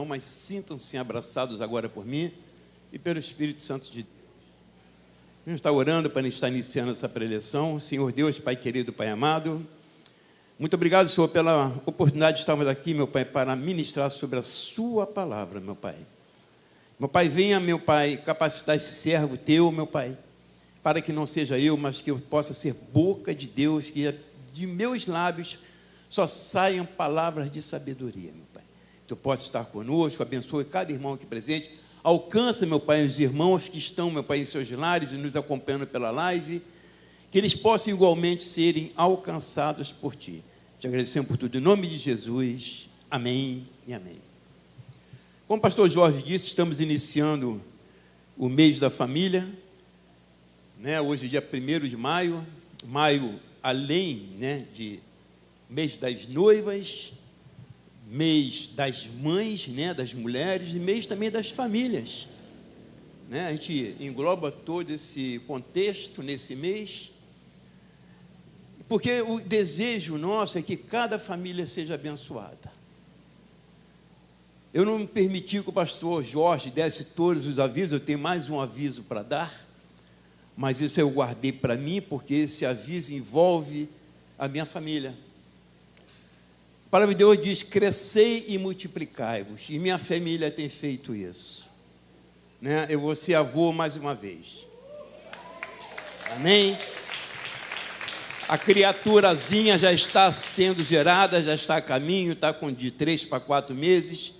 não, mas sintam-se abraçados agora por mim e pelo Espírito Santo de Deus. Vamos estar orando para estar iniciando essa preleção. Senhor Deus, Pai querido, Pai amado, muito obrigado, Senhor, pela oportunidade de estarmos aqui, meu Pai, para ministrar sobre a sua palavra, meu Pai. Meu Pai, venha, meu Pai, capacitar esse servo teu, meu Pai, para que não seja eu, mas que eu possa ser boca de Deus, que de meus lábios só saiam palavras de sabedoria, meu Pai. Tu possa estar conosco, abençoe cada irmão aqui presente, alcança, meu Pai, os irmãos que estão, meu Pai, em seus lares e nos acompanhando pela live, que eles possam igualmente serem alcançados por Ti. Te agradecemos por tudo, em nome de Jesus, amém e amém. Como o pastor Jorge disse, estamos iniciando o mês da família, né? Hoje é dia 1º de maio, além, né, de mês das noivas, mês das mães, né, das mulheres, e mês também das famílias, né? A gente engloba todo esse contexto nesse mês, porque o desejo nosso é que cada família seja abençoada. Eu não me permiti que o pastor Jorge desse todos os avisos, eu tenho mais um aviso para dar, mas isso eu guardei para mim, porque esse aviso envolve a minha família. A palavra de Deus diz: crescei e multiplicai-vos, e minha família tem feito isso, né? Eu vou ser avô mais uma vez, amém? A criaturazinha já está sendo gerada, já está a caminho, está com de 3 para 4 meses,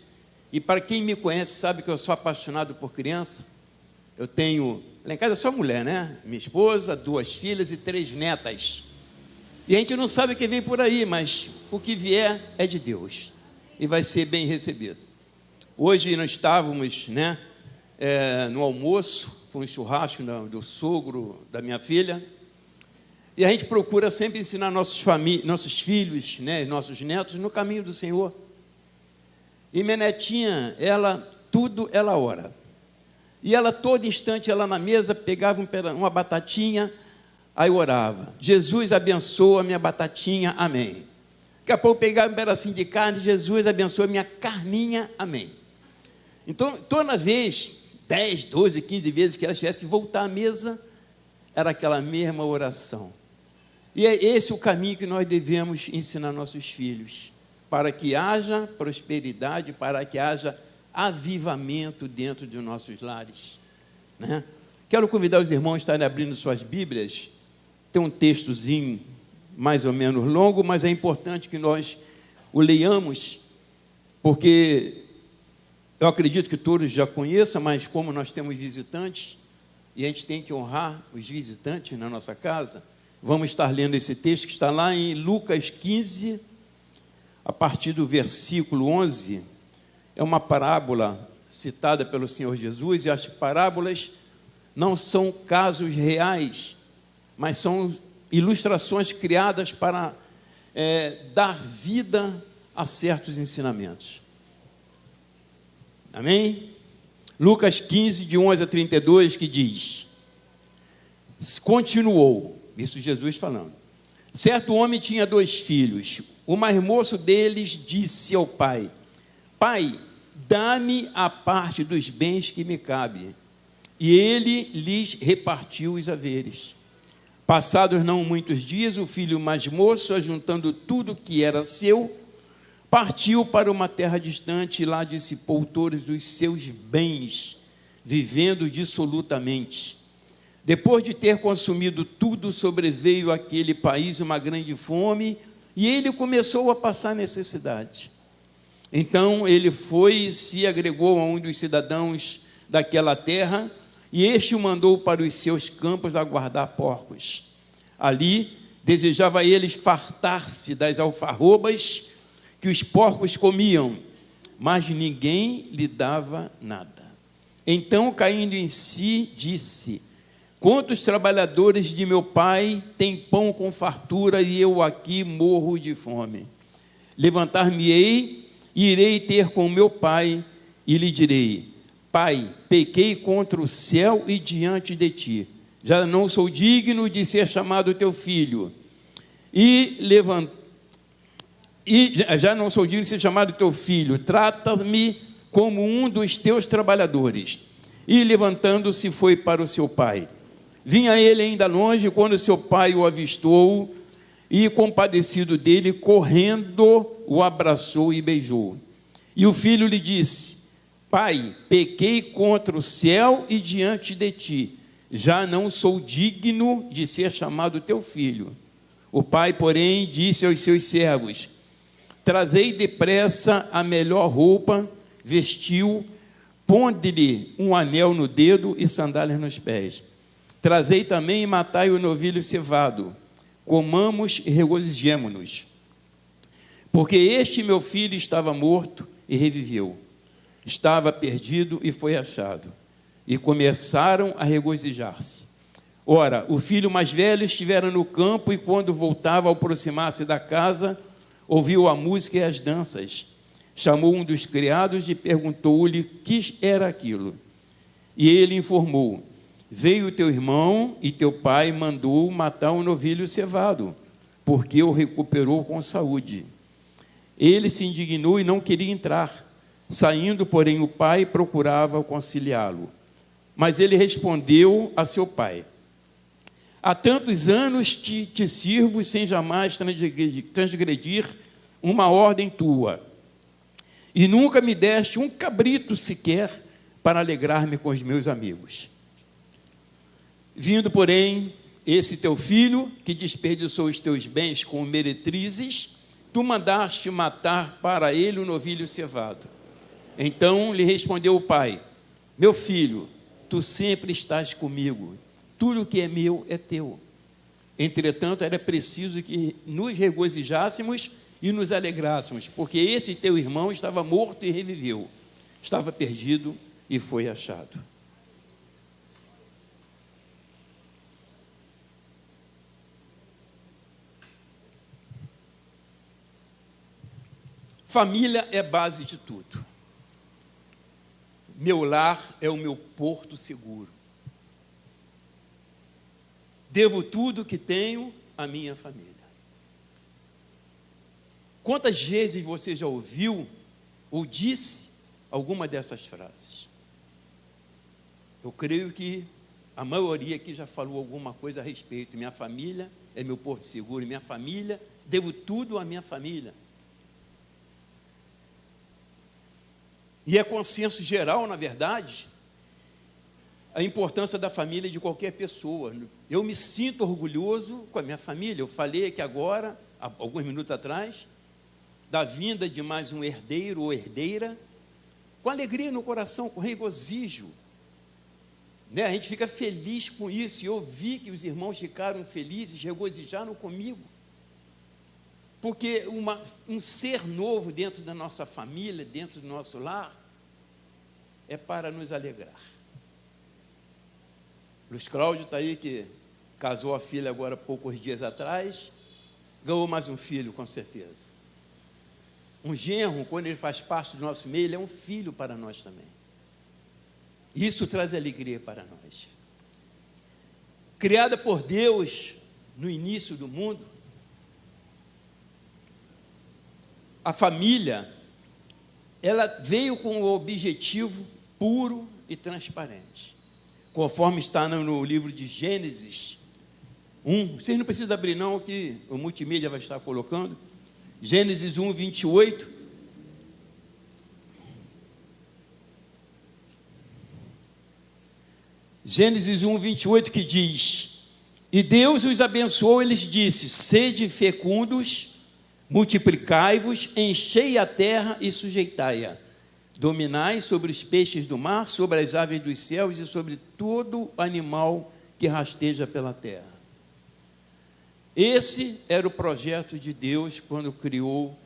e para quem me conhece sabe que eu sou apaixonado por criança. Eu tenho, lá em casa é só mulher, né? Minha esposa, 2 filhas e 3 netas. E a gente não sabe o que vem por aí, mas o que vier é de Deus. E vai ser bem recebido. Hoje nós estávamos, né, no almoço, foi um churrasco do sogro da minha filha. E a gente procura sempre ensinar nossos filhos, né, nossos netos, no caminho do Senhor. E minha netinha, tudo ela ora. E ela, todo instante, ela na mesa, pegava uma batatinha, aí orava: Jesus abençoa a minha batatinha, amém. Daqui a pouco pegava um pedacinho de carne: Jesus abençoa a minha carninha, amém. Então, toda vez, 10, 12, 15 vezes que ela tivesse que voltar à mesa, era aquela mesma oração. E é esse o caminho que nós devemos ensinar nossos filhos, para que haja prosperidade, para que haja avivamento dentro de nossos lares, né? Quero convidar os irmãos a estarem abrindo suas Bíblias. Tem um textozinho mais ou menos longo, mas é importante que nós o leiamos, porque eu acredito que todos já conheçam, mas como nós temos visitantes, e a gente tem que honrar os visitantes na nossa casa, vamos estar lendo esse texto que está lá em Lucas 15, a partir do versículo 11, é uma parábola citada pelo Senhor Jesus, e as parábolas não são casos reais, mas são ilustrações criadas para dar vida a certos ensinamentos. Amém? Lucas 15, de 11 a 32, que diz: continuou, isso Jesus falando: certo homem tinha 2 filhos. O mais moço deles disse ao pai: Pai, dá-me a parte dos bens que me cabe. E ele lhes repartiu os haveres. Passados não muitos dias, o filho mais moço, ajuntando tudo que era seu, partiu para uma terra distante e lá dissipou todos os seus bens, vivendo dissolutamente. Depois de ter consumido tudo, sobreveio àquele país uma grande fome, e ele começou a passar necessidade. Então ele foi e se agregou a um dos cidadãos daquela terra, e este o mandou para os seus campos a guardar porcos. Ali desejava ele fartar-se das alfarrobas que os porcos comiam, mas ninguém lhe dava nada. Então, caindo em si, disse: quantos trabalhadores de meu pai têm pão com fartura, e eu aqui morro de fome? Levantar-me-ei e irei ter com meu pai, e lhe direi: Pai, pequei contra o céu e diante de ti, já não sou digno de ser chamado teu filho, já não sou digno de ser chamado teu filho, trata-me como um dos teus trabalhadores. E, levantando-se, foi para o seu pai. Vinha ele ainda longe, quando seu pai o avistou, e, compadecido dele, correndo, o abraçou e beijou. E o filho lhe disse: Pai, pequei contra o céu e diante de ti, já não sou digno de ser chamado teu filho. O pai, porém, disse aos seus servos: Trazei depressa a melhor roupa, vestiu, ponde-lhe um anel no dedo e sandálias nos pés. Trazei também e matai o novilho cevado, comamos e regozijemo-nos. Porque este meu filho estava morto e reviveu, estava perdido e foi achado. E começaram a regozijar-se. Ora, o filho mais velho estivera no campo, e quando voltava, ao aproximar-se da casa, ouviu a música e as danças. Chamou um dos criados e perguntou-lhe que era aquilo. E ele informou: Veio teu irmão e teu pai mandou matar um novilho cevado, porque o recuperou com saúde. Ele se indignou e não queria entrar. Saindo, porém, o pai procurava conciliá-lo. Mas ele respondeu a seu pai: Há tantos anos que te sirvo sem jamais transgredir uma ordem tua, e nunca me deste um cabrito sequer para alegrar-me com os meus amigos. Vindo, porém, esse teu filho, que desperdiçou os teus bens com meretrizes, tu mandaste matar para ele o novilho cevado. Então lhe respondeu o pai: Meu filho, tu sempre estás comigo, tudo que é meu é teu. Entretanto, era preciso que nos regozijássemos e nos alegrássemos, porque este teu irmão estava morto e reviveu, estava perdido e foi achado. Família é base de tudo. Meu lar é o meu porto seguro. Devo tudo que tenho à minha família. Quantas vezes você já ouviu ou disse alguma dessas frases? Eu creio que a maioria aqui já falou alguma coisa a respeito. Minha família é meu porto seguro, minha família, devo tudo à minha família. E é consenso geral, na verdade, a importância da família de qualquer pessoa. Eu me sinto orgulhoso com a minha família. Eu falei aqui agora, há alguns minutos atrás, da vinda de mais um herdeiro ou herdeira, com alegria no coração, com regozijo. A gente fica feliz com isso, e eu vi que os irmãos ficaram felizes, regozijaram comigo. Porque um ser novo dentro da nossa família, dentro do nosso lar, é para nos alegrar. Luiz Cláudio está aí, que casou a filha agora há poucos dias atrás, ganhou mais um filho, com certeza. Um genro, quando ele faz parte do nosso meio, ele é um filho para nós também. Isso traz alegria para nós. Criada por Deus no início do mundo, a família, ela veio com o objetivo puro e transparente, conforme está no livro de Gênesis 1. Vocês não precisam abrir não, que o multimídia vai estar colocando. Gênesis 1, 28. Gênesis 1, 28, que diz: E Deus os abençoou, e lhes disse: Sede fecundos, multiplicai-vos, enchei a terra e sujeitai-a. Dominai sobre os peixes do mar, sobre as aves dos céus e sobre todo animal que rasteja pela terra. Esse era o projeto de Deus quando criou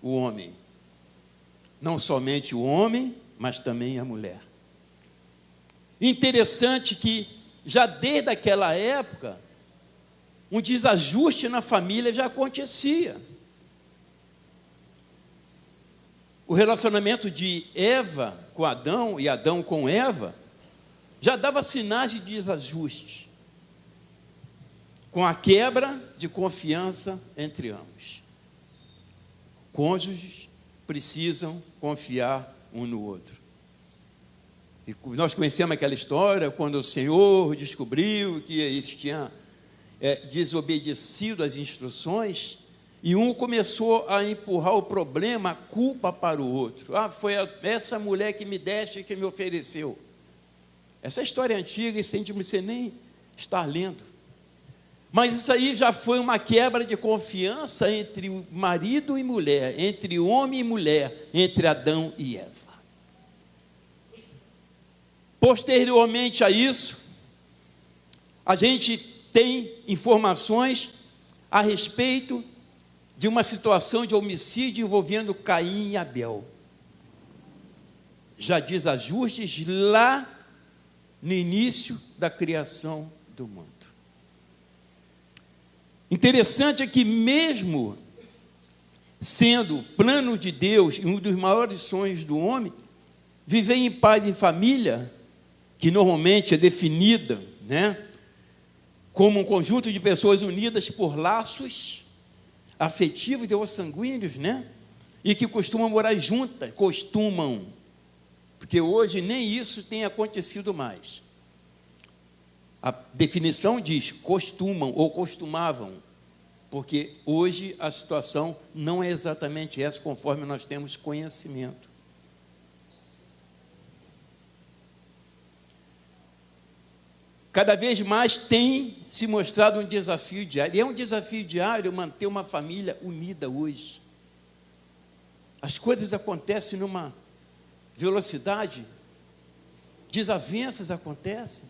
o homem. Não somente o homem, mas também a mulher. Interessante que, já desde aquela época, um desajuste na família já acontecia. O relacionamento de Eva com Adão e Adão com Eva já dava sinais de desajuste, com a quebra de confiança entre ambos. Cônjuges precisam confiar um no outro. E nós conhecemos aquela história, quando o Senhor descobriu que eles tinham desobedecido às instruções, e um começou a empurrar o problema, a culpa para o outro. Foi essa mulher que me deste, que me ofereceu. Essa história é antiga, isso a gente não precisa nem estar lendo. Mas isso aí já foi uma quebra de confiança entre o marido e mulher, entre homem e mulher, entre Adão e Eva. Posteriormente a isso, a gente tem informações a respeito de uma situação de homicídio envolvendo Caim e Abel. Já diz ajustes lá no início da criação do mundo. Interessante é que mesmo sendo o plano de Deus, um dos maiores sonhos do homem, viver em paz em família, que normalmente é definida, como um conjunto de pessoas unidas por laços afetivos ou sanguíneos, e que costumam morar juntas, porque hoje nem isso tem acontecido mais. A definição diz costumam ou costumavam, porque hoje a situação não é exatamente essa, conforme nós temos conhecimento. Cada vez mais tem se mostrado um desafio diário, e é um desafio diário manter uma família unida hoje. As coisas acontecem numa velocidade, desavenças acontecem.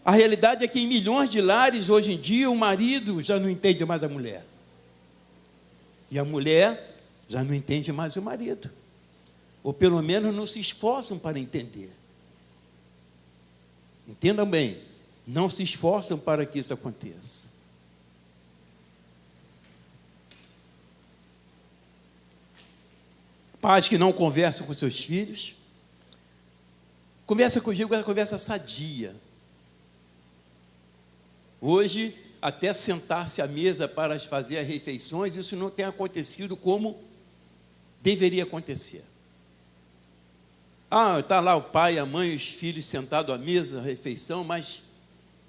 A realidade é que em milhões de lares, hoje em dia, o marido já não entende mais a mulher. E a mulher já não entende mais o marido. Ou pelo menos não se esforçam para entender. Entendam bem, não se esforçam para que isso aconteça. Pais que não conversam com seus filhos. Conversa comigo, é uma conversa sadia. Hoje, até sentar-se à mesa para fazer as refeições, isso não tem acontecido como deveria acontecer. Está lá o pai, a mãe, os filhos sentados à mesa, a refeição, mas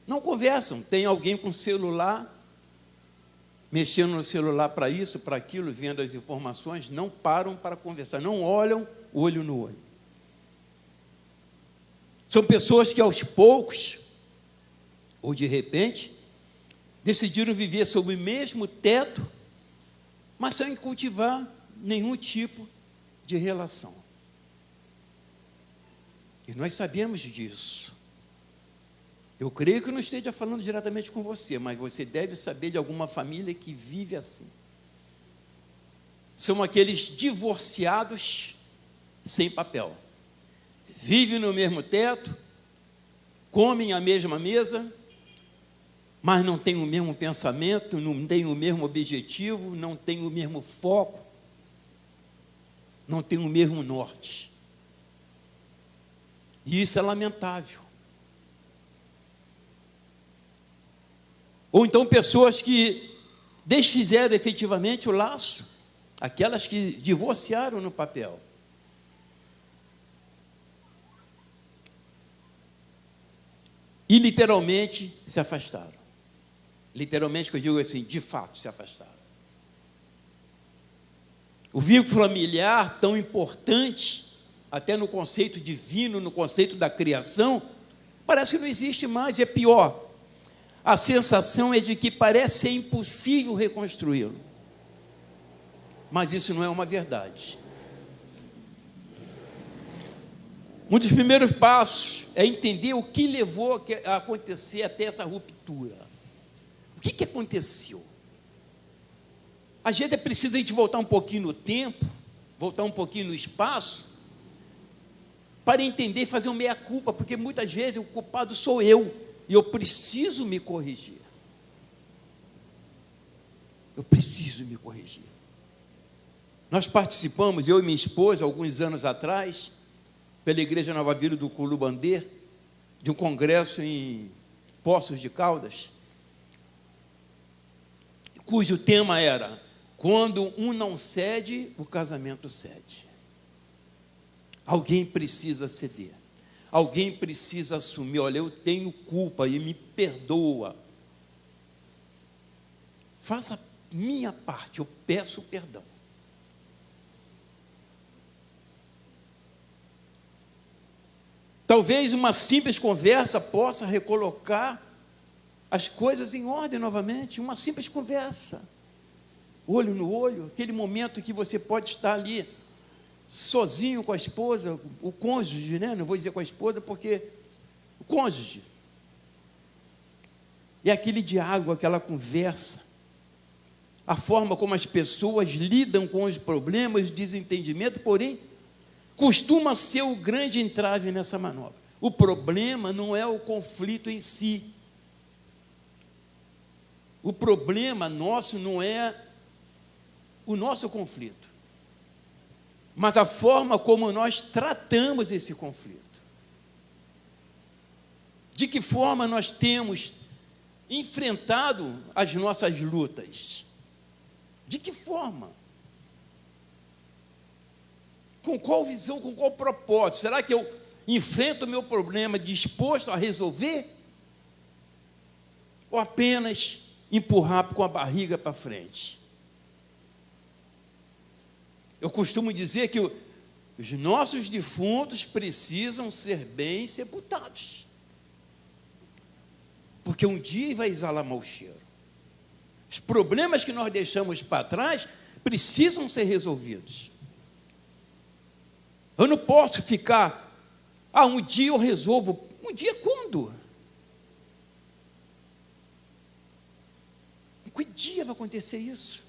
não conversam. Tem alguém com celular, mexendo no celular para isso, para aquilo, vendo as informações, não param para conversar, não olham olho no olho. São pessoas que aos poucos, ou de repente, decidiram viver sob o mesmo teto, mas sem cultivar nenhum tipo de relação. E nós sabemos disso. Eu creio que não esteja falando diretamente com você, mas você deve saber de alguma família que vive assim. São aqueles divorciados sem papel. Vivem no mesmo teto, comem a mesma mesa, mas não têm o mesmo pensamento, não têm o mesmo objetivo, não têm o mesmo foco, não têm o mesmo norte. E isso é lamentável. Ou então pessoas que desfizeram efetivamente o laço, aquelas que divorciaram no papel. E literalmente se afastaram. Literalmente, que eu digo assim, de fato se afastaram. O vínculo familiar, tão importante, até no conceito divino, no conceito da criação, parece que não existe mais, é pior. A sensação é de que parece ser impossível reconstruí-lo. Mas isso não é uma verdade. Um dos primeiros passos é entender o que levou a acontecer até essa ruptura. O que aconteceu? A gente precisa a gente voltar um pouquinho no tempo, voltar um pouquinho no espaço, para entender e fazer um meia-culpa, porque muitas vezes o culpado sou eu, e eu preciso me corrigir. Eu preciso me corrigir. Nós participamos, eu e minha esposa, alguns anos atrás, pela Igreja Nova Vida do Culubandê, de um congresso em Poços de Caldas, cujo tema era Quando um não cede, o casamento cede. Alguém precisa ceder. Alguém precisa assumir, olha, eu tenho culpa e me perdoa. Faça a minha parte, eu peço perdão. Talvez uma simples conversa possa recolocar as coisas em ordem novamente. Uma simples conversa, olho no olho, aquele momento que você pode estar ali sozinho com a esposa, o cônjuge, né? Não vou dizer com a esposa, porque o cônjuge. É aquele diálogo, aquela conversa, a forma como as pessoas lidam com os problemas, desentendimento, porém, costuma ser o grande entrave nessa manobra. O problema não é o conflito em si. O problema nosso não é o nosso conflito, mas a forma como nós tratamos esse conflito. De que forma nós temos enfrentado as nossas lutas? De que forma? Com qual visão, com qual propósito? Será que eu enfrento o meu problema disposto a resolver? Ou apenas empurrar com a barriga para frente? Eu costumo dizer que os nossos defuntos precisam ser bem sepultados, porque um dia vai exalar mau cheiro. Os problemas que nós deixamos para trás precisam ser resolvidos. Eu não posso ficar, um dia eu resolvo. Um dia quando? Que dia vai acontecer isso?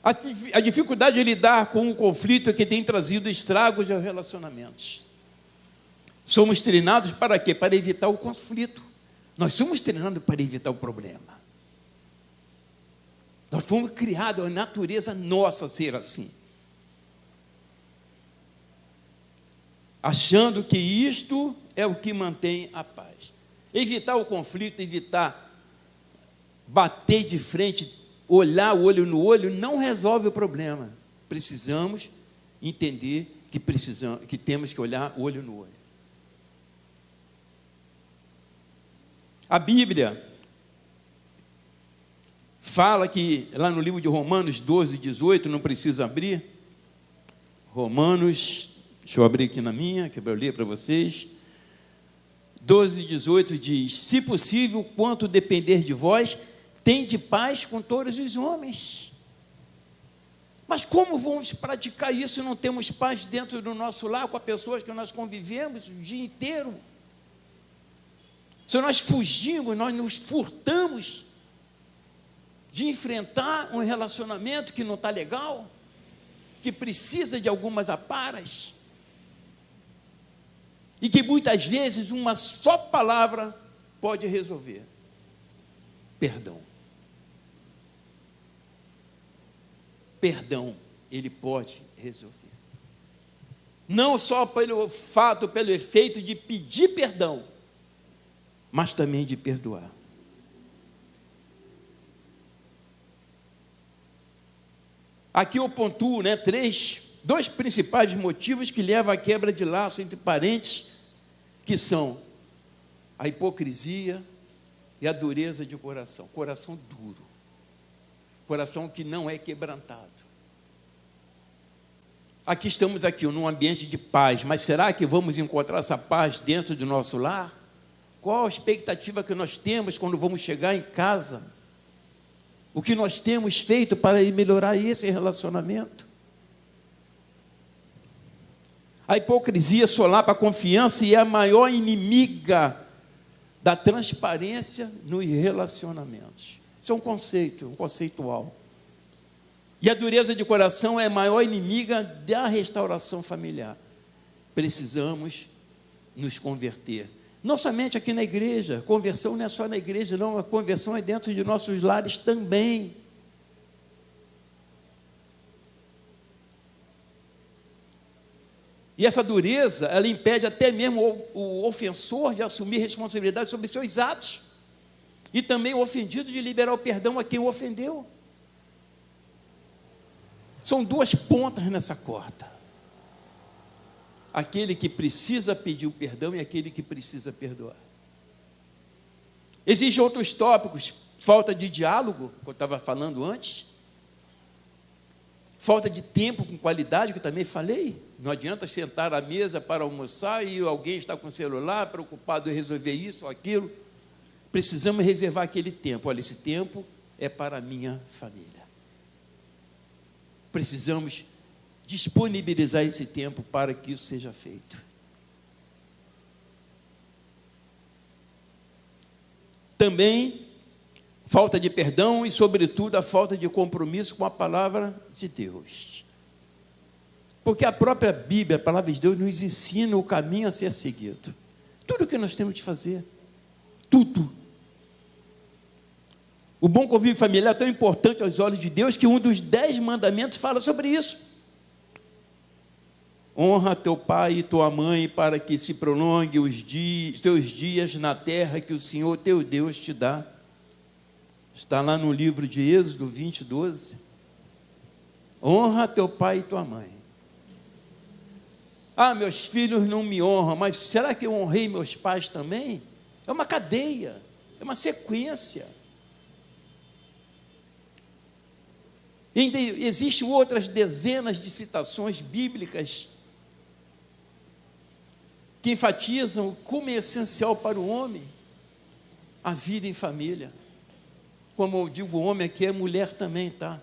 A dificuldade de lidar com o conflito é que tem trazido estragos aos relacionamentos. Somos treinados para quê? Para evitar o conflito. Nós somos treinados para evitar o problema. Nós fomos criados, a natureza nossa ser assim. Achando que isto é o que mantém a paz. Evitar o conflito, evitar bater de frente, olhar o olho no olho, não resolve o problema. Precisamos entender que temos que olhar olho no olho. A Bíblia fala que, lá no livro de Romanos 12, 18, não precisa abrir, Romanos, deixa eu abrir aqui na minha, que eu ler para vocês, 12, 18 diz, se possível, quanto depender de vós, tende paz com todos os homens. Mas como vamos praticar isso se não temos paz dentro do nosso lar, com as pessoas que nós convivemos o dia inteiro? Se nós fugimos, nós nos furtamos de enfrentar um relacionamento que não está legal, que precisa de algumas aparas, e que muitas vezes uma só palavra pode resolver. Perdão. Perdão, ele pode resolver. Não só pelo fato, pelo efeito de pedir perdão, mas também de perdoar. Aqui eu pontuo, dois principais motivos que levam à quebra de laço entre parentes, que são a hipocrisia e a dureza de coração. Coração duro. Coração que não é quebrantado. Aqui estamos num ambiente de paz, mas será que vamos encontrar essa paz dentro do nosso lar? Qual a expectativa que nós temos quando vamos chegar em casa? O que nós temos feito para melhorar esse relacionamento? A hipocrisia solapa a confiança e é a maior inimiga da transparência nos relacionamentos. Isso é um conceitual. E a dureza de coração é a maior inimiga da restauração familiar. Precisamos nos converter. Não somente aqui na igreja, conversão não é só na igreja, não, a conversão é dentro de nossos lares também. E essa dureza, ela impede até mesmo o ofensor de assumir responsabilidade sobre seus atos. E também o ofendido de liberar o perdão a quem o ofendeu. São duas pontas nessa corda. Aquele que precisa pedir o perdão e aquele que precisa perdoar. Existem outros tópicos, falta de diálogo, que eu estava falando antes, falta de tempo com qualidade, que eu também falei. Não adianta sentar à mesa para almoçar e alguém está com o celular, preocupado em resolver isso ou aquilo. Precisamos reservar aquele tempo. Olha, esse tempo é para a minha família. Precisamos disponibilizar esse tempo para que isso seja feito. Também, falta de perdão e, sobretudo, a falta de compromisso com a palavra de Deus. Porque a própria Bíblia, a palavra de Deus, nos ensina o caminho a ser seguido. Tudo o que nós temos de fazer. Tudo. O bom convívio familiar é tão importante aos olhos de Deus que um dos 10 mandamentos fala sobre isso. Honra teu pai e tua mãe para que se prolongue os teus dias na terra que o Senhor teu Deus te dá. Está lá no livro de Êxodo 20:12. Honra teu pai e tua mãe. Ah, meus filhos não me honram, mas será que eu honrei meus pais também? É uma cadeia, é uma sequência. Ainda existem outras dezenas de citações bíblicas que enfatizam como é essencial para o homem a vida em família. Como eu digo, o homem aqui é mulher também, tá?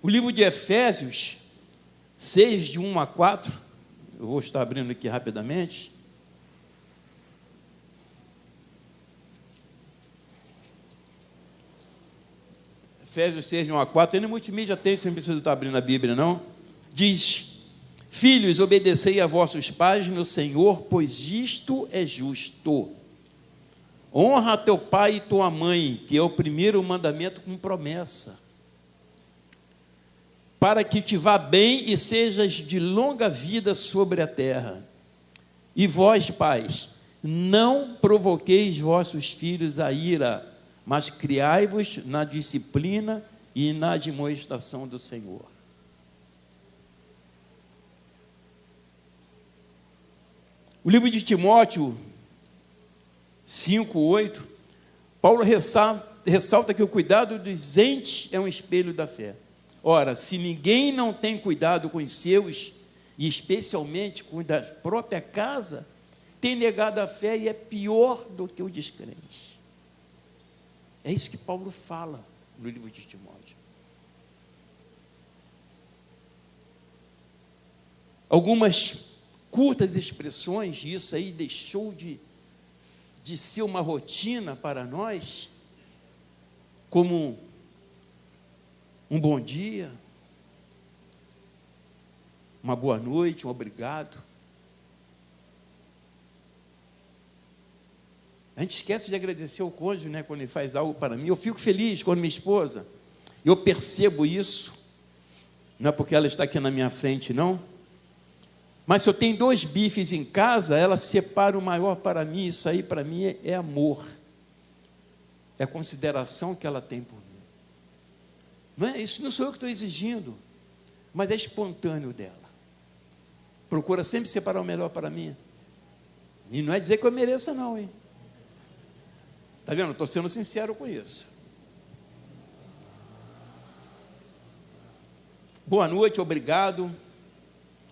O livro de Efésios 6, de 1 a 4, eu vou estar abrindo aqui rapidamente. Efésios 6, de 1 a 4, ele no multimídia tem, você não precisa estar abrindo a Bíblia, não. Diz: filhos, obedecei a vossos pais no Senhor, pois isto é justo. Honra teu pai e tua mãe, que é o primeiro mandamento com promessa, para que te vá bem e sejas de longa vida sobre a terra. E vós, pais, não provoqueis vossos filhos a ira, mas criai-vos na disciplina e na admoestação do Senhor. O livro de Timóteo 5:8, Paulo ressalta que o cuidado dos entes é um espelho da fé. Ora, se ninguém não tem cuidado com os seus, e especialmente com o da própria casa, tem negado a fé e é pior do que o descrente. É isso que Paulo fala no livro de Timóteo. Algumas curtas expressões, e isso aí deixou de ser uma rotina para nós, como um bom dia, uma boa noite, um obrigado. A gente esquece de agradecer ao cônjuge, né, quando ele faz algo para mim. Eu fico feliz quando minha esposa, eu percebo isso, não é porque ela está aqui na minha frente, não. Mas se eu tenho 2 bifes em casa, ela separa o maior para mim. Isso aí para mim é amor, é a consideração que ela tem por mim. Não é, isso não sou eu que estou exigindo, mas é espontâneo dela. Procura sempre separar o melhor para mim. E não é dizer que eu mereça não, hein? Está vendo? Estou sendo sincero com isso. Boa noite, obrigado.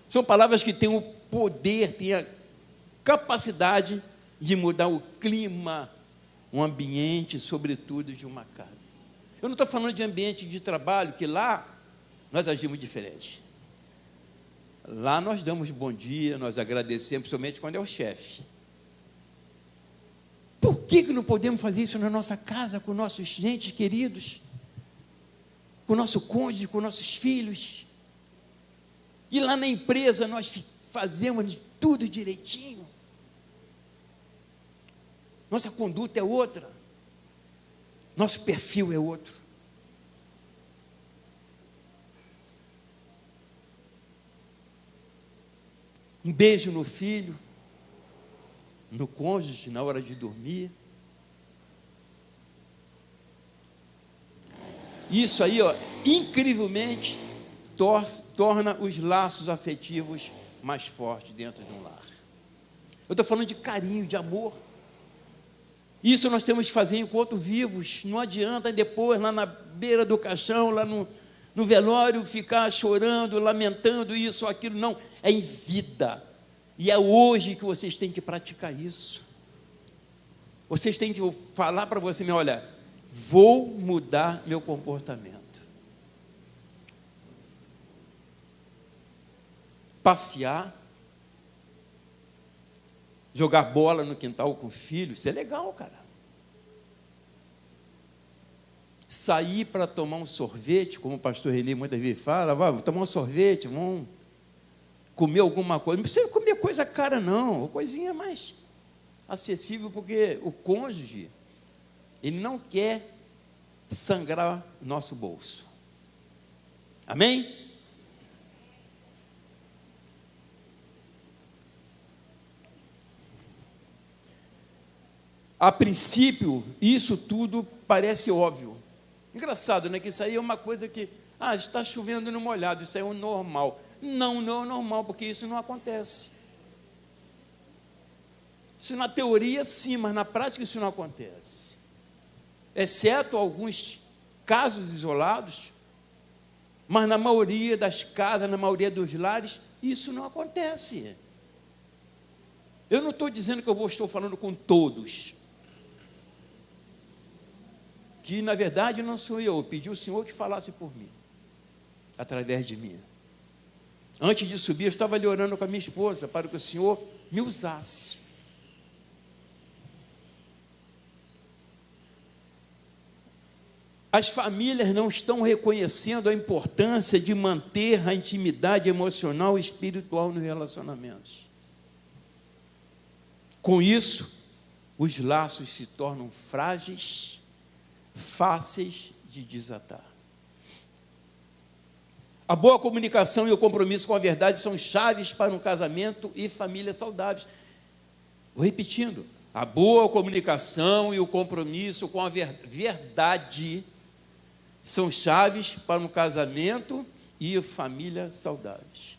São palavras que têm o poder, têm a capacidade de mudar o clima, o ambiente, sobretudo de uma casa. Eu não estou falando de ambiente de trabalho, que lá nós agimos diferente. Lá nós damos bom dia, nós agradecemos, principalmente quando é o chefe. Por que não podemos fazer isso na nossa casa, com nossos entes queridos, com o nosso cônjuge, com nossos filhos? E lá na empresa nós fazemos tudo direitinho. Nossa conduta é outra. Nosso perfil é outro. Um beijo no filho, no cônjuge na hora de dormir. Isso aí, incrivelmente, torna os laços afetivos mais fortes dentro de um lar. Eu estou falando de carinho, de amor. Isso nós temos que fazer enquanto vivos. Não adianta depois, lá na beira do caixão, lá no velório, ficar chorando, lamentando isso ou aquilo. Não, é em vida. E é hoje que vocês têm que praticar isso. Vocês têm que falar para você, olha, vou mudar meu comportamento. Passear, jogar bola no quintal com o filho, isso é legal, cara. Sair para tomar um sorvete, como o pastor Renê muitas vezes fala, vamos tomar um sorvete, vamos comer alguma coisa. Não precisa comer coisa cara, não, coisinha mais acessível, porque o cônjuge, ele não quer sangrar nosso bolso. Amém? A princípio, isso tudo parece óbvio. Engraçado, né? Que isso aí é uma coisa que, está chovendo no molhado, isso aí é o normal. Não, não é normal, porque isso não acontece. Isso na teoria sim, mas na prática isso não acontece. Exceto alguns casos isolados, mas na maioria das casas, na maioria dos lares, isso não acontece. Eu não estou dizendo que estou falando com todos, que na verdade não sou eu pedi o Senhor que falasse por mim, através de mim. Antes de subir, eu estava ali orando com a minha esposa, para que o Senhor me usasse. As famílias não estão reconhecendo a importância de manter a intimidade emocional e espiritual nos relacionamentos. Com isso, os laços se tornam frágeis, fáceis de desatar. A boa comunicação e o compromisso com a verdade são chaves para um casamento e famílias saudáveis. Vou repetindo, a boa comunicação e o compromisso com a verdade são chaves para um casamento e famílias saudáveis.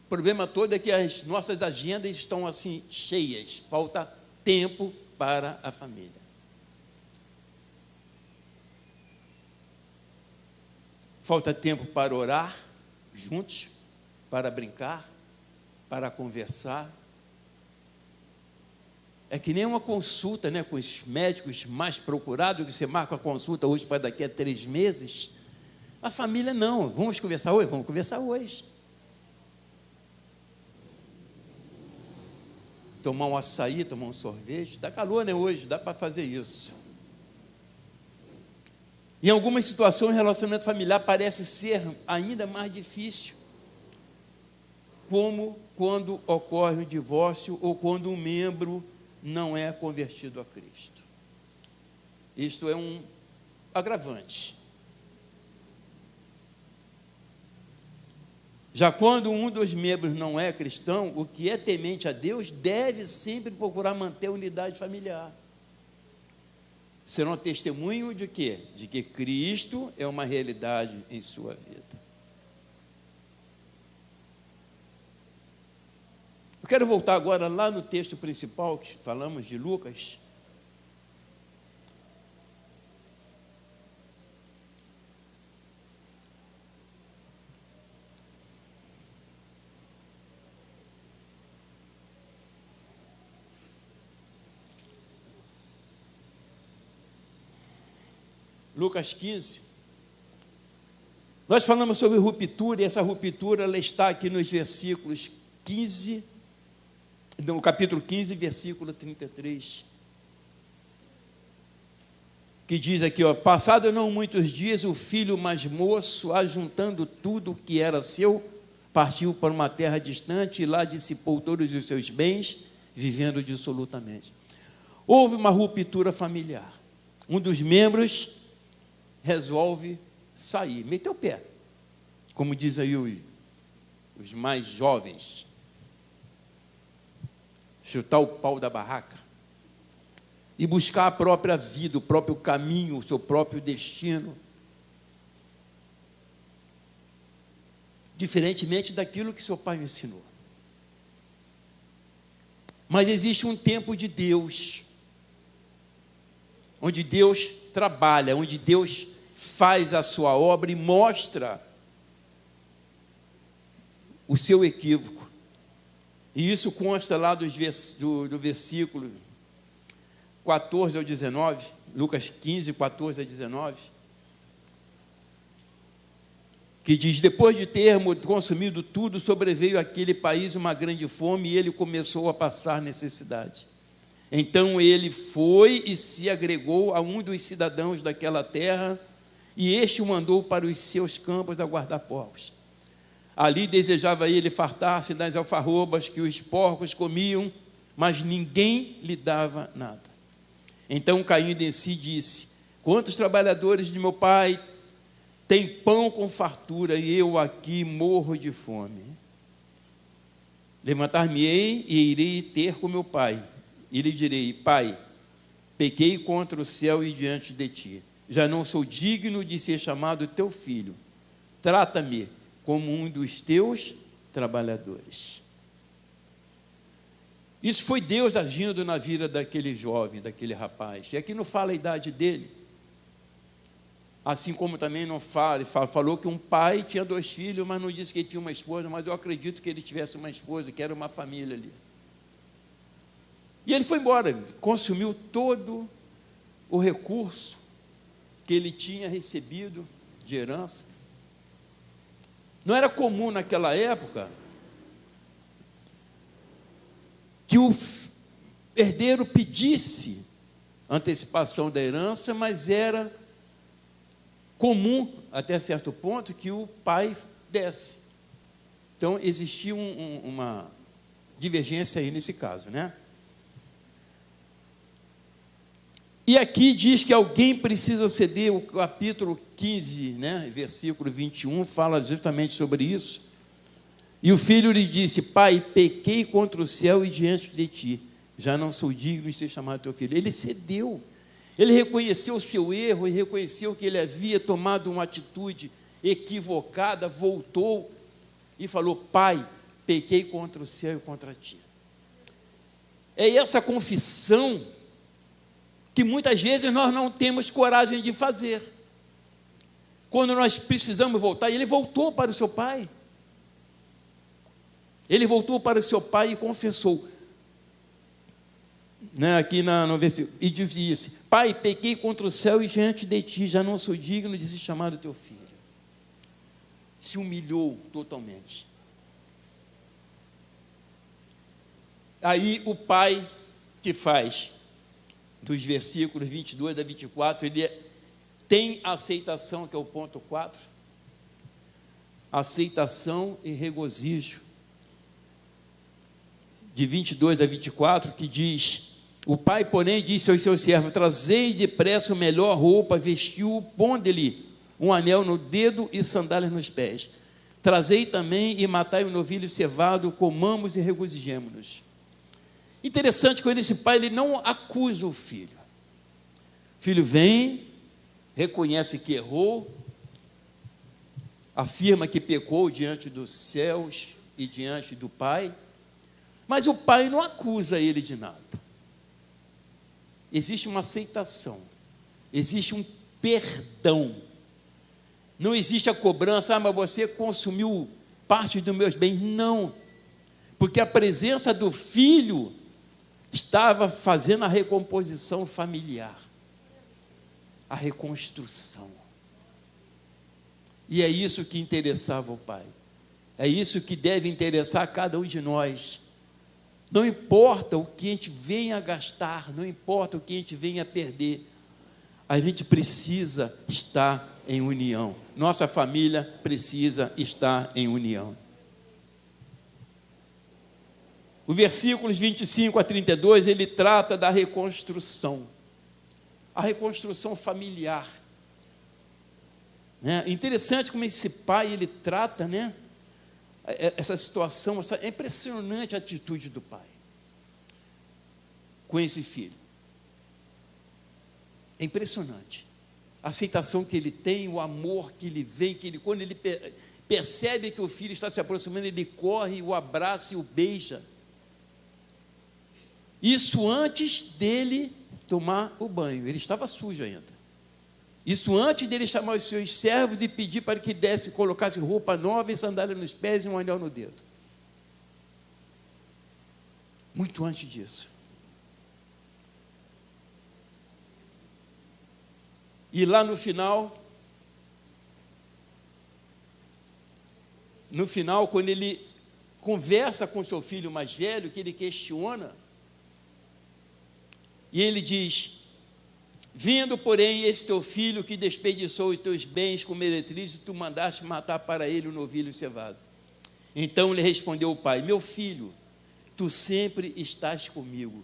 O problema todo é que as nossas agendas estão assim cheias, falta tempo para a família. Falta tempo para orar juntos, para brincar, para conversar. É que nem uma consulta, né, com os médicos mais procurados, que você marca a consulta hoje para daqui a 3 meses. A família não. Vamos conversar hoje? Vamos conversar hoje. Tomar um açaí, tomar um sorvete. Está calor, né, hoje? Dá para fazer isso. Em algumas situações, o relacionamento familiar parece ser ainda mais difícil, como quando ocorre o divórcio ou quando um membro não é convertido a Cristo. Isto é um agravante. Já quando um dos membros não é cristão, o que é temente a Deus deve sempre procurar manter a unidade familiar. Será um testemunho de quê? De que Cristo é uma realidade em sua vida. Eu quero voltar agora lá no texto principal, que falamos de Lucas. Lucas 15. Nós falamos sobre ruptura, e essa ruptura ela está aqui nos versículos 15, no capítulo 15, versículo 33, que diz aqui, passado não muitos dias, o filho mais moço, ajuntando tudo o que era seu, partiu para uma terra distante e lá dissipou todos os seus bens, vivendo dissolutamente. Houve uma ruptura familiar. Um dos membros resolve sair, meter o pé, como diz aí os mais jovens. chutar o pau da barraca e buscar a própria vida, o próprio caminho, o seu próprio destino, diferentemente daquilo que seu pai me ensinou. Mas existe um tempo de Deus, onde Deus trabalha, onde Deus faz a sua obra e mostra o seu equívoco. E isso consta lá do versículo 14 ao 19, Lucas 15, 14 a 19, que diz: depois de termos consumido tudo, sobreveio àquele país uma grande fome e ele começou a passar necessidade. Então ele foi e se agregou a um dos cidadãos daquela terra, e este o mandou para os seus campos a guardar porcos. Ali desejava ele fartar-se das alfarrobas que os porcos comiam, mas ninguém lhe dava nada. Então, caindo em si, disse: quantos trabalhadores de meu pai têm pão com fartura, e eu aqui morro de fome? Levantar-me-ei e irei ter com meu pai, e lhe direi: pai, pequei contra o céu e diante de ti, já não sou digno de ser chamado teu filho, trata-me como um dos teus trabalhadores. Isso foi Deus agindo na vida daquele jovem, daquele rapaz. E aqui não fala a idade dele. Assim como também não fala, falou que um pai tinha 2 filhos, mas não disse que ele tinha uma esposa, mas eu acredito que ele tivesse uma esposa, que era uma família ali. E ele foi embora, consumiu todo o recurso que ele tinha recebido de herança. Não era comum naquela época que o herdeiro pedisse antecipação da herança, mas era comum, até certo ponto, que o pai desse. Então, existia uma divergência aí nesse caso, né? E aqui diz que alguém precisa ceder. O capítulo 15, né, versículo 21, fala justamente sobre isso. E o filho lhe disse: pai, pequei contra o céu e diante de ti, já não sou digno de ser chamado teu filho. Ele cedeu, ele reconheceu o seu erro e reconheceu que ele havia tomado uma atitude equivocada, voltou e falou: pai, pequei contra o céu e contra ti. É essa confissão que muitas vezes nós não temos coragem de fazer. Quando nós precisamos voltar, ele voltou para o seu pai. Ele voltou para o seu pai e confessou, né, aqui no versículo, e disse: pai, pequei contra o céu e diante de ti, já não sou digno de ser chamado teu filho. Se humilhou totalmente. Aí o pai que faz, dos versículos 22 a 24, ele tem aceitação, que é o ponto 4, aceitação e regozijo. De 22 a 24, que diz: o pai, porém, disse aos seus servos: trazei depressa a melhor roupa, vestiu-o, ponde-lhe um anel no dedo e sandálias nos pés. Trazei também e matai o novilho cevado, comamos e regozijemo-nos. Interessante que esse pai, ele não acusa o filho. O filho vem, reconhece que errou, afirma que pecou diante dos céus e diante do pai, mas o pai não acusa ele de nada. Existe uma aceitação, existe um perdão. Não existe a cobrança: mas você consumiu parte dos meus bens. Não, porque a presença do filho estava fazendo a recomposição familiar, a reconstrução. E é isso que interessava o pai. É isso que deve interessar a cada um de nós. Não importa o que a gente venha a gastar, não importa o que a gente venha a perder, a gente precisa estar em união. Nossa família precisa estar em união. O versículos 25 a 32, ele trata da reconstrução. A reconstrução familiar. Né? Interessante como esse pai, ele trata, né, essa situação. É impressionante a atitude do pai. com esse filho. É impressionante. A aceitação que ele tem, o amor que ele vem, quando ele percebe que o filho está se aproximando, ele corre, o abraça e o beija. Isso antes dele tomar o banho, ele estava sujo ainda. Isso antes dele chamar os seus servos e pedir para que colocasse roupa nova e sandália nos pés e um anel no dedo. Muito antes disso. E lá no final, quando ele conversa com seu filho mais velho, que ele questiona, e ele diz: vindo, porém, esse teu filho que desperdiçou os teus bens com meretriz, e tu mandaste matar para ele o novilho cevado. Então lhe respondeu o pai: meu filho, tu sempre estás comigo,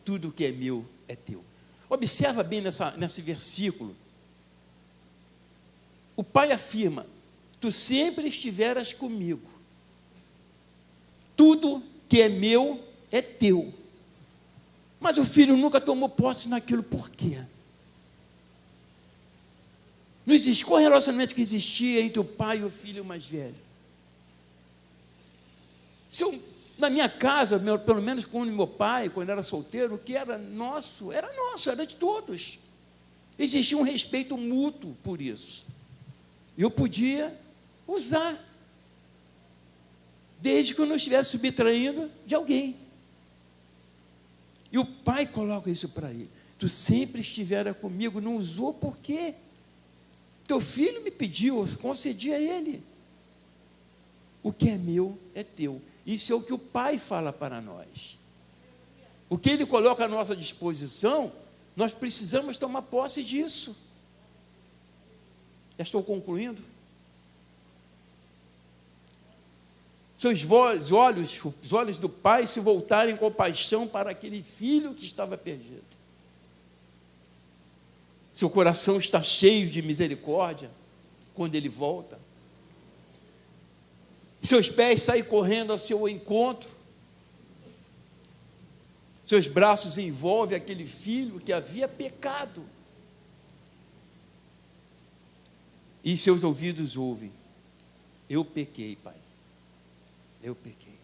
tudo que é meu é teu. Observa bem nesse versículo. O pai afirma: tu sempre estiveras comigo, tudo que é meu é teu. Mas o filho nunca tomou posse naquilo, por quê? Não existe. Qual relacionamento que existia entre o pai e o filho mais velho? Na minha casa, pelo menos com meu pai, quando era solteiro, o que era nosso, era de todos. Existia um respeito mútuo por isso. Eu podia usar, desde que eu não estivesse subtraindo de alguém. E o pai coloca isso para ele: tu sempre estivera comigo, não usou por quê? Teu filho me pediu, eu concedi a ele. O que é meu é teu. Isso é o que o pai fala para nós. O que ele coloca à nossa disposição, nós precisamos tomar posse disso. Já estou concluindo. Os olhos do pai se voltarem com paixão para aquele filho que estava perdido. Seu coração está cheio de misericórdia quando ele volta. Seus pés saem correndo ao seu encontro. Seus braços envolvem aquele filho que havia pecado. E seus ouvidos ouvem: eu pequei, pai. Eu pequei.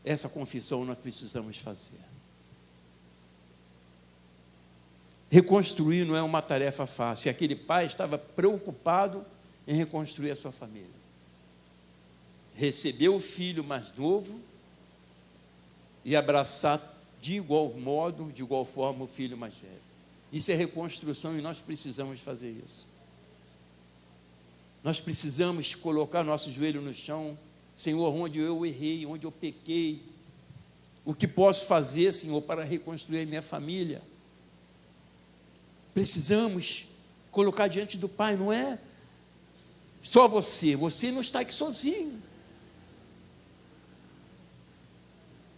Essa confissão nós precisamos fazer. Reconstruir não é uma tarefa fácil. E aquele pai estava preocupado em reconstruir a sua família. Recebeu o filho mais novo e abraçar de igual modo, de igual forma, o filho mais velho. Isso é reconstrução e nós precisamos fazer isso. Nós precisamos colocar nosso joelho no chão. Senhor, onde eu errei, onde eu pequei, o que posso fazer, Senhor, para reconstruir a minha família? Precisamos colocar diante do Pai, não é só você não está aqui sozinho.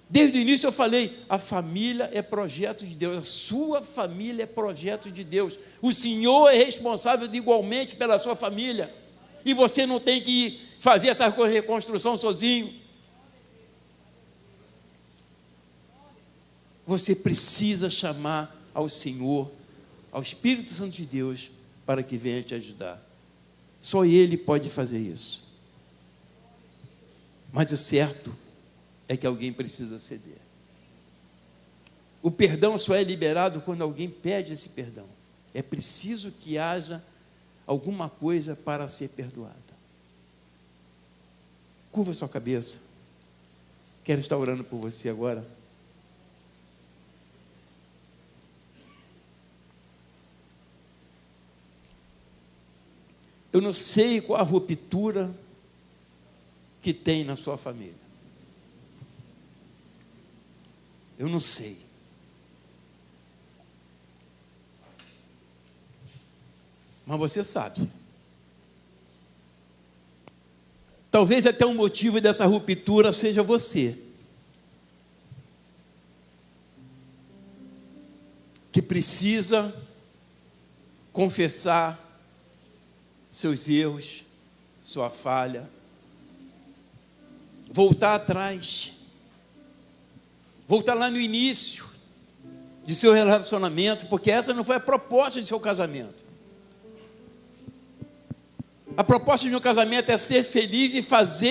Desde o início eu falei, a família é projeto de Deus, a sua família é projeto de Deus, o Senhor é responsável igualmente pela sua família, e você não tem que fazer essa reconstrução sozinho. Você precisa chamar ao Senhor, ao Espírito Santo de Deus, para que venha te ajudar. Só Ele pode fazer isso. Mas o certo é que alguém precisa ceder. O perdão só é liberado quando alguém pede esse perdão. É preciso que haja alguma coisa para ser perdoada. Curva sua cabeça. Quero estar orando por você agora. Eu não sei qual a ruptura que tem na sua família. Eu não sei. Mas você sabe. Talvez até o motivo dessa ruptura seja você, que precisa confessar seus erros, sua falha, voltar atrás, voltar lá no início, de seu relacionamento, porque essa não foi a proposta de seu casamento. A proposta de um casamento é ser feliz e fazer